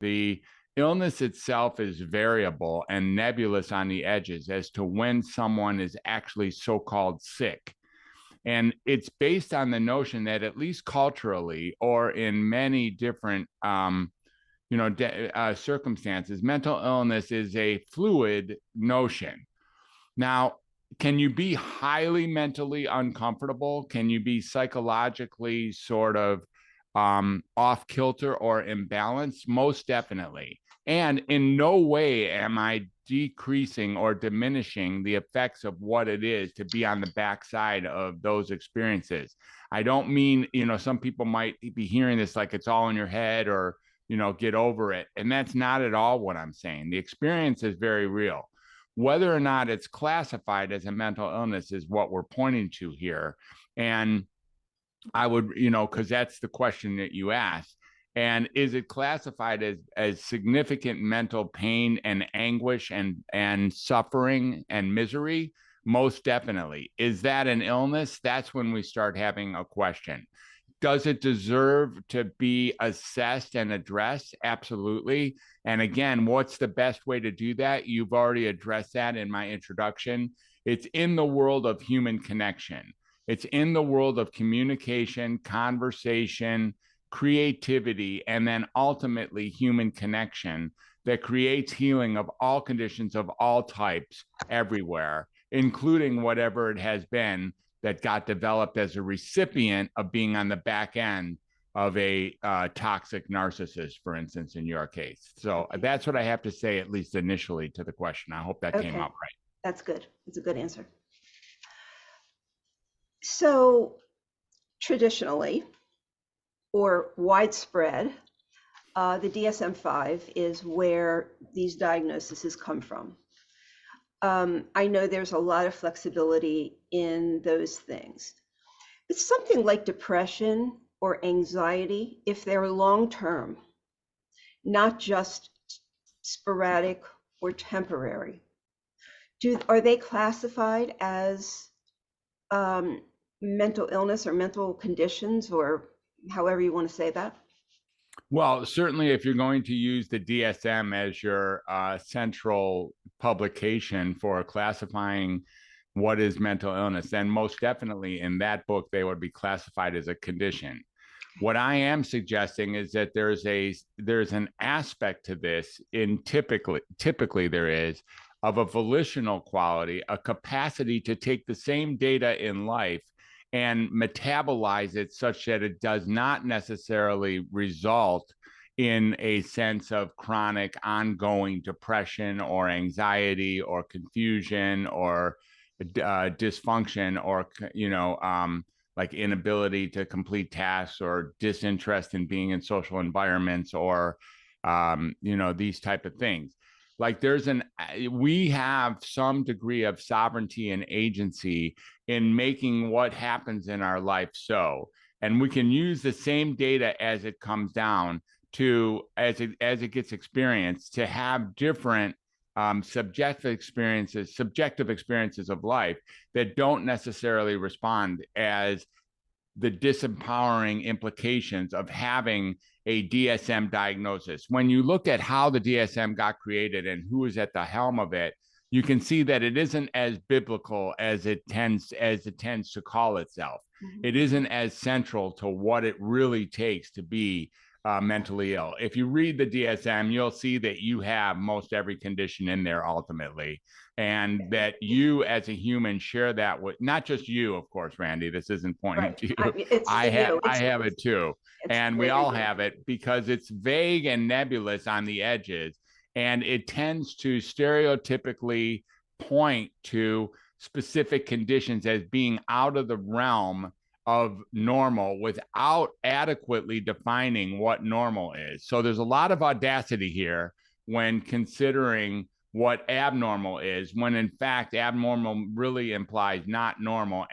The illness itself is variable and nebulous on the edges as to when someone is actually so-called sick. And it's based on the notion that, at least culturally, or in many different circumstances, mental illness is a fluid notion. Now, can you be highly mentally uncomfortable? Can you be psychologically sort of off kilter or imbalanced? Most definitely. And in no way am I decreasing or diminishing the effects of what it is to be on the backside of those experiences. I don't mean, some people might be hearing this like it's all in your head, or, get over it. And that's not at all what I'm saying. The experience is very real. Whether or not it's classified as a mental illness is what we're pointing to here. And I would, because that's the question that you asked. And is it classified as significant mental pain and anguish and suffering and misery? Most definitely. Is that an illness? That's when we start having a question. Does it deserve to be assessed and addressed? Absolutely. And again, what's the best way to do that? You've already addressed that in my introduction. It's in the world of human connection. It's in the world of communication, conversation, creativity, and then ultimately human connection that creates healing of all conditions of all types everywhere, including whatever it has been that got developed as a recipient of being on the back end of a toxic narcissist, for instance, in your case. So that's what I have to say, at least initially, to the question. I hope that came out right. That's good. It's a good answer. So traditionally, or widespread, the DSM-5 is where these diagnoses come from. I know there's a lot of flexibility in those things. But something like depression or anxiety, if they're long-term, not just sporadic or temporary, are they classified as mental illness or mental conditions, or however you want to say that? Well, certainly if you're going to use the DSM as your central publication for classifying what is mental illness, then most definitely in that book, they would be classified as a condition. What I am suggesting is that there's an aspect to this typically there is, of a volitional quality, a capacity to take the same data in life and metabolize it such that it does not necessarily result in a sense of chronic ongoing depression or anxiety or confusion or dysfunction, or like inability to complete tasks or disinterest in being in social environments, or these type of things. Like we have some degree of sovereignty and agency in making what happens in our life so. And we can use the same data as it comes down to, as it gets experienced, to have different subjective experiences of life that don't necessarily respond as the disempowering implications of having a DSM diagnosis. When you look at how the DSM got created and who is at the helm of it, you can see that it isn't as biblical as it tends to call itself. Mm-hmm. It isn't as central to what it really takes to be mentally ill. If you read the DSM, you'll see that you have most every condition in there ultimately, and that you as a human share that with, not just you, of course, Randi, this isn't pointing to you. I have it too. And we all have it, because it's vague and nebulous on the edges, and it tends to stereotypically point to specific conditions as being out of the realm of normal without adequately defining what normal is. So there's a lot of audacity here when considering what abnormal is, when in fact abnormal really implies not normal.